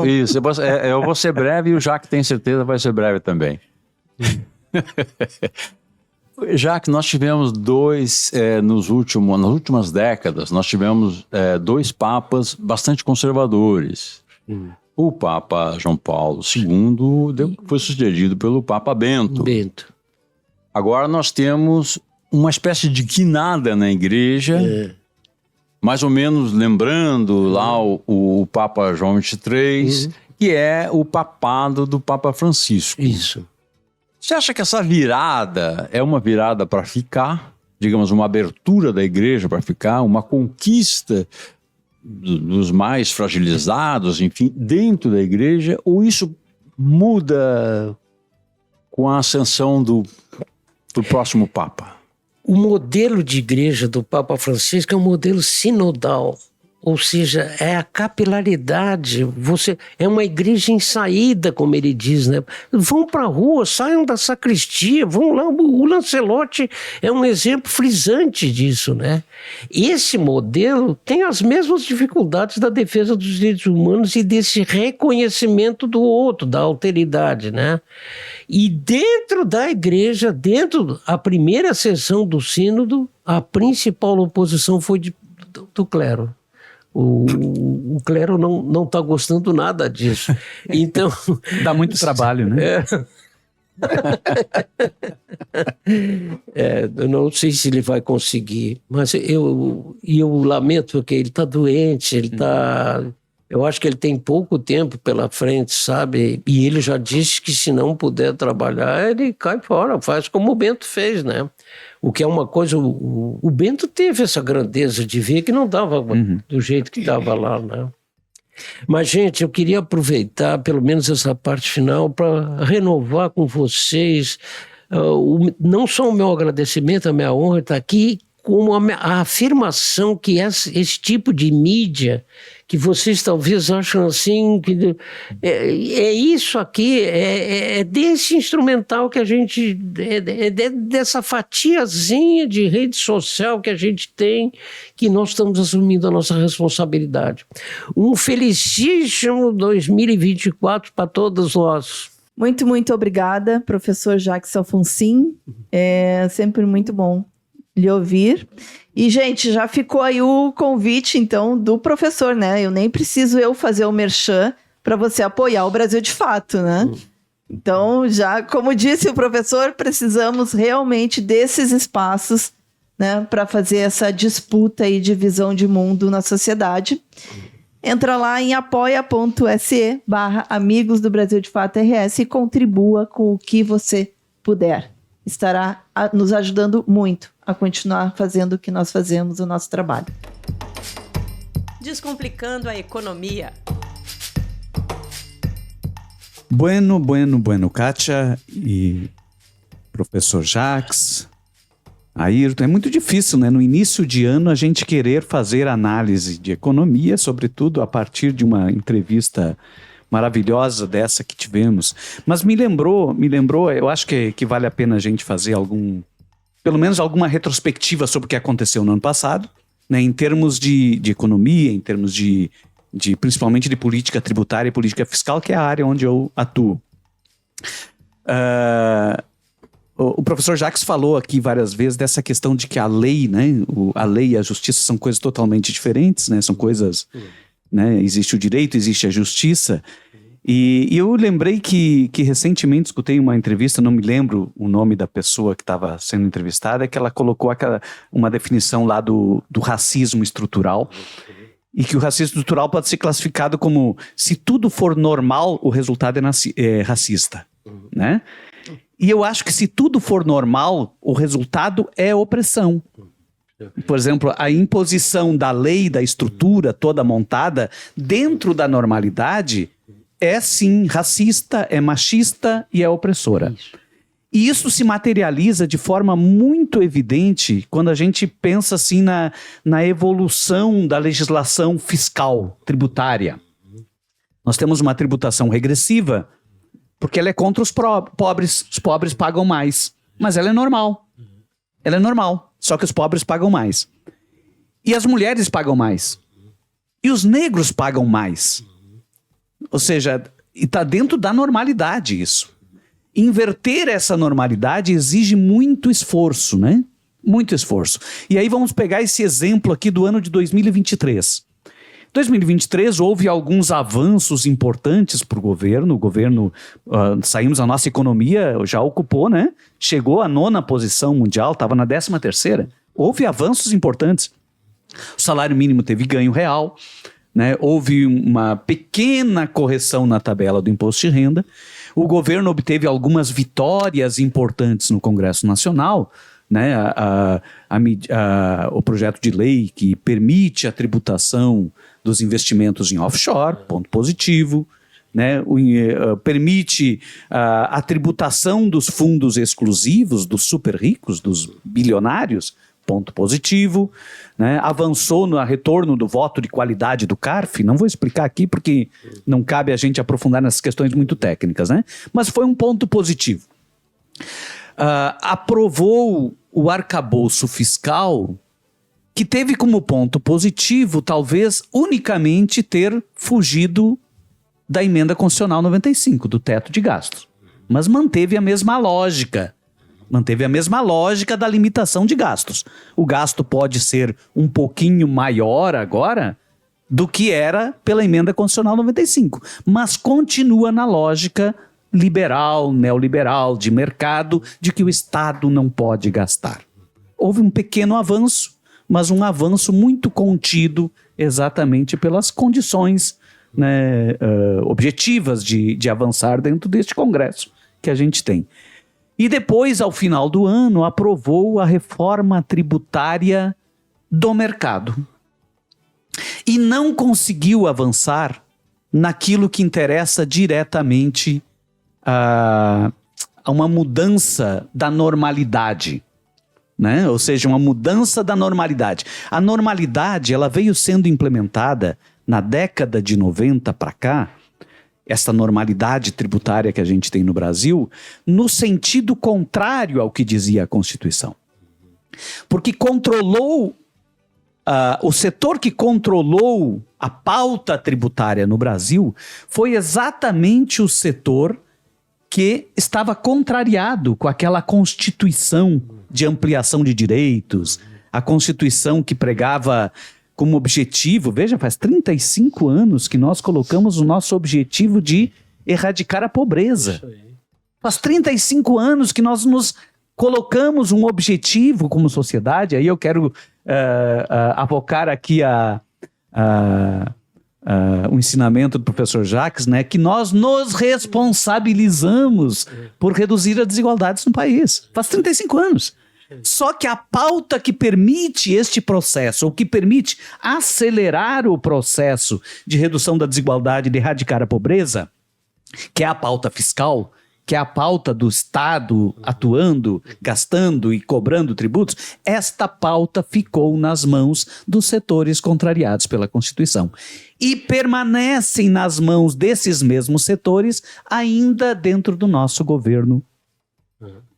Eu vou ser breve e o Jacques tem certeza vai ser breve também. Jacques, nós tivemos nas últimas décadas, nós tivemos 2 papas bastante conservadores. O Papa João Paulo II foi sucedido pelo Papa Bento. Agora nós temos uma espécie de guinada na igreja, mais ou menos lembrando lá o Papa João XXIII, que é o papado do Papa Francisco. Isso. Você acha que essa virada é uma virada para ficar? Digamos, uma abertura da igreja para ficar? Uma conquista dos mais fragilizados, enfim, dentro da igreja? Ou isso muda com a ascensão do próximo Papa? O modelo de igreja do Papa Francisco é um modelo sinodal, ou seja, é a capilaridade. É uma igreja em saída, como ele diz, né? Vão para a rua, saiam da sacristia, vão lá. O Lancelotti é um exemplo frisante disso, né? Esse modelo tem as mesmas dificuldades da defesa dos direitos humanos e desse reconhecimento do outro, da alteridade, né? E dentro da igreja, dentro da primeira sessão do sínodo, a principal oposição foi do clero. O clero não está gostando nada disso. Então, dá muito trabalho, né? Eu não sei se ele vai conseguir, mas eu lamento que ele está doente, eu acho que ele tem pouco tempo pela frente, sabe? E ele já disse que se não puder trabalhar, ele cai fora, faz como o Bento fez, né? O que é uma coisa... O Bento teve essa grandeza de ver que não dava do jeito que estava lá, né? Mas, gente, eu queria aproveitar pelo menos essa parte final para renovar com vocês não só o meu agradecimento, a minha honra estar aqui, como a afirmação que esse tipo de mídia que vocês talvez acham assim, que é isso aqui, é desse instrumental que a gente, dessa fatiazinha de rede social que a gente tem, que nós estamos assumindo a nossa responsabilidade. Um felicíssimo 2024 para todos nós. Muito, muito obrigada, professor Jacques Alfonsin. É sempre muito bom lhe ouvir. E, gente, já ficou aí o convite, então, do professor, né? Eu nem preciso fazer o merchan para você apoiar o Brasil de Fato, né? Então, já, como disse o professor, precisamos realmente desses espaços, né, para fazer essa disputa e divisão de mundo na sociedade. Entra lá em apoia.se/Amigos do Brasil de Fato RS e contribua com o que você puder. Estará nos ajudando muito a continuar fazendo o que nós fazemos, o nosso trabalho. Descomplicando a economia. Bueno, Kátia e professor Jacques, Ayrton. É muito difícil, né? No início de ano a gente querer fazer análise de economia, sobretudo a partir de uma entrevista maravilhosa dessa que tivemos. Mas me lembrou, eu acho que vale a pena a gente fazer pelo menos alguma retrospectiva sobre o que aconteceu no ano passado, né, em termos de economia, em termos de principalmente de política tributária e política fiscal, que é a área onde eu atuo. O professor Jacques falou aqui várias vezes dessa questão de que a lei, né, a lei e a justiça são coisas totalmente diferentes, né, são coisas... Né, existe o direito, existe a justiça. E eu lembrei que recentemente escutei uma entrevista, não me lembro o nome da pessoa que estava sendo entrevistada, que ela colocou uma definição lá do racismo estrutural, e que o racismo estrutural pode ser classificado como: se tudo for normal, o resultado é racista. Né? E eu acho que se tudo for normal, o resultado é opressão. Por exemplo, a imposição da lei, da estrutura toda montada dentro da normalidade é sim racista, é machista e é opressora. E isso se materializa de forma muito evidente quando a gente pensa assim na evolução da legislação fiscal tributária. Nós temos uma tributação regressiva porque ela é contra os pobres. Os pobres pagam mais. Mas ela é normal. Ela é normal. Só que os pobres pagam mais. E as mulheres pagam mais. E os negros pagam mais. Ou seja, está dentro da normalidade isso. Inverter essa normalidade exige muito esforço, né? Muito esforço. E aí vamos pegar esse exemplo aqui do ano de 2023. 2023 houve alguns avanços importantes para o governo. O governo, saímos, a nossa economia já ocupou, né? Chegou à 9ª posição mundial, estava na 13ª. Houve avanços importantes. O salário mínimo teve ganho real, né? Houve uma pequena correção na tabela do imposto de renda. O governo obteve algumas vitórias importantes no Congresso Nacional, né? O projeto de lei que permite a tributação dos investimentos em offshore, ponto positivo, né? Permite a tributação dos fundos exclusivos, dos super ricos, dos bilionários, ponto positivo, né? Avançou no retorno do voto de qualidade do CARF, não vou explicar aqui porque não cabe a gente aprofundar nessas questões muito técnicas, né? Mas foi um ponto positivo. Aprovou o arcabouço fiscal, que teve como ponto positivo, talvez, unicamente ter fugido da emenda constitucional 95, do teto de gastos. Mas manteve a mesma lógica. Manteve a mesma lógica da limitação de gastos. O gasto pode ser um pouquinho maior agora do que era pela emenda constitucional 95, mas continua na lógica liberal, neoliberal, de mercado, de que o Estado não pode gastar. Houve um pequeno avanço, mas um avanço muito contido exatamente pelas condições, né, objetivas de avançar dentro deste Congresso que a gente tem. E depois, ao final do ano, aprovou a reforma tributária do mercado. E não conseguiu avançar naquilo que interessa diretamente a uma mudança da normalidade, né? Ou seja, uma mudança da normalidade. A normalidade, ela veio sendo implementada na década de 90 para cá, essa normalidade tributária que a gente tem no Brasil, no sentido contrário ao que dizia a Constituição. Porque controlou, o setor que controlou a pauta tributária no Brasil foi exatamente o setor que estava contrariado com aquela Constituição de ampliação de direitos, a Constituição que pregava como objetivo, veja, faz 35 anos que nós colocamos o nosso objetivo de erradicar a pobreza. Faz 35 anos que nós nos colocamos um objetivo como sociedade. Aí eu quero avocar aqui o ensinamento do professor Jacques, né, que nós nos responsabilizamos por reduzir as desigualdades no país. Faz 35 anos. Só que a pauta que permite este processo, ou que permite acelerar o processo de redução da desigualdade e de erradicar a pobreza, que é a pauta fiscal, que é a pauta do Estado atuando, gastando e cobrando tributos, esta pauta ficou nas mãos dos setores contrariados pela Constituição. E permanecem nas mãos desses mesmos setores ainda dentro do nosso governo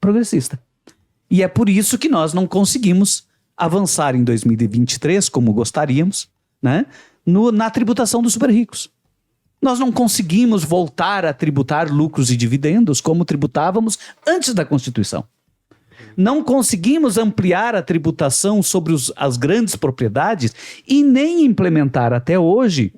progressista. E é por isso que nós não conseguimos avançar em 2023, como gostaríamos, né, na tributação dos super ricos. Nós não conseguimos voltar a tributar lucros e dividendos como tributávamos antes da Constituição. Não conseguimos ampliar a tributação sobre as grandes propriedades e nem implementar até hoje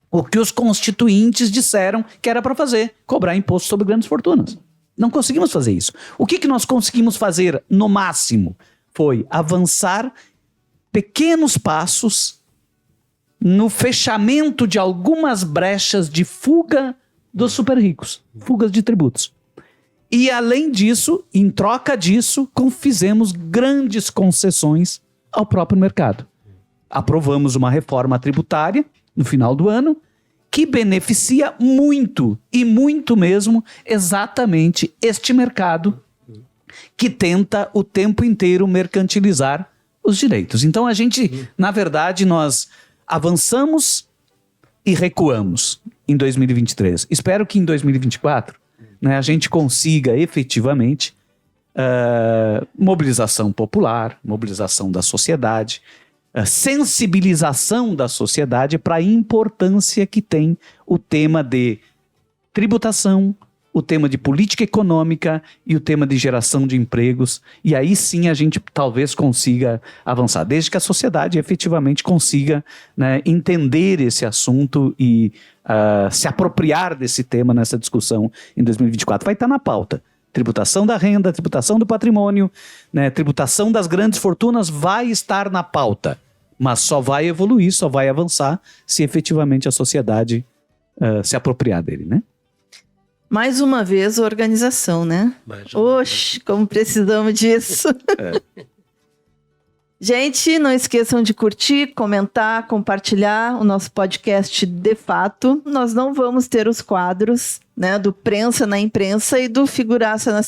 o que os constituintes disseram que era para fazer, cobrar imposto sobre grandes fortunas. Não conseguimos fazer isso. O que nós conseguimos fazer, no máximo, foi avançar pequenos passos no fechamento de algumas brechas de fuga dos super ricos, fugas de tributos. E, além disso, em troca disso, fizemos grandes concessões ao próprio mercado. Aprovamos uma reforma tributária no final do ano que beneficia muito, e muito mesmo, exatamente este mercado que tenta o tempo inteiro mercantilizar os direitos. Então a gente, na verdade, nós avançamos e recuamos em 2023. Espero que em 2024, né, a gente consiga efetivamente mobilização popular, mobilização da sociedade, sensibilização da sociedade para a importância que tem o tema de tributação, o tema de política econômica e o tema de geração de empregos, e aí sim a gente talvez consiga avançar, desde que a sociedade efetivamente consiga, né, entender esse assunto e se apropriar desse tema nessa discussão em 2024. Vai estar na pauta. Tributação da renda, tributação do patrimônio, né, tributação das grandes fortunas vai estar na pauta, mas só vai evoluir, só vai avançar se efetivamente a sociedade se apropriar dele, né? Mais uma vez, organização, né? Oxe, como precisamos disso. Gente, não esqueçam de curtir, comentar, compartilhar o nosso podcast De Fato. Nós não vamos ter os quadros, né, do Prensa na Imprensa e do Figuraça da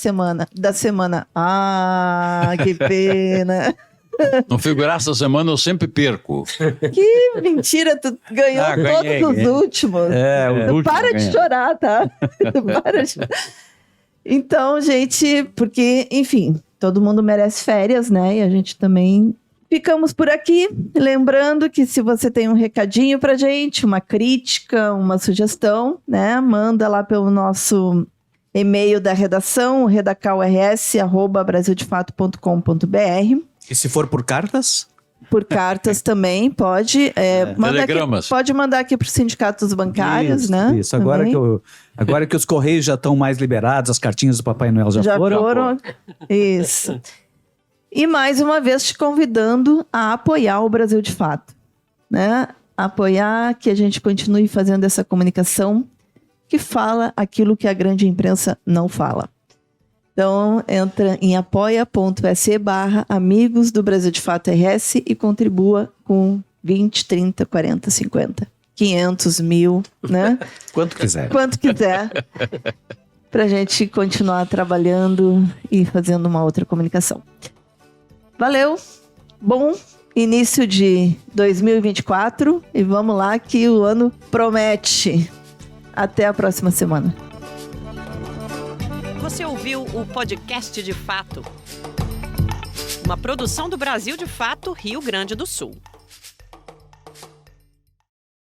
Semana. Ah, que pena. No Figuraça da Semana eu sempre perco. Que mentira, tu ganhou todos os últimos. O Para de chorar, tá? Para de chorar. Então, gente, porque, enfim, todo mundo merece férias, né? E a gente também ficamos por aqui. Lembrando que se você tem um recadinho pra gente, uma crítica, uma sugestão, né? Manda lá pelo nosso e-mail da redação, redacalrs@brasildefato.com.br. E se for por cartas? Por cartas também, pode. Telegramas. Pode mandar aqui para os sindicatos bancários, né? Isso, agora que os Correios já estão mais liberados, as cartinhas do Papai Noel já foram. Isso. E mais uma vez te convidando a apoiar o Brasil de Fato, né? Apoiar que a gente continue fazendo essa comunicação que fala aquilo que a grande imprensa não fala. Então, entra em apoia.se/Amigos do Brasil de Fato RS e contribua com 20, 30, 40, 50, 500, 1000, né? Quanto quiser. Quanto quiser, pra gente continuar trabalhando e fazendo uma outra comunicação. Valeu, bom início de 2024 e vamos lá que o ano promete. Até a próxima semana. Você ouviu o podcast De Fato, uma produção do Brasil de Fato, Rio Grande do Sul.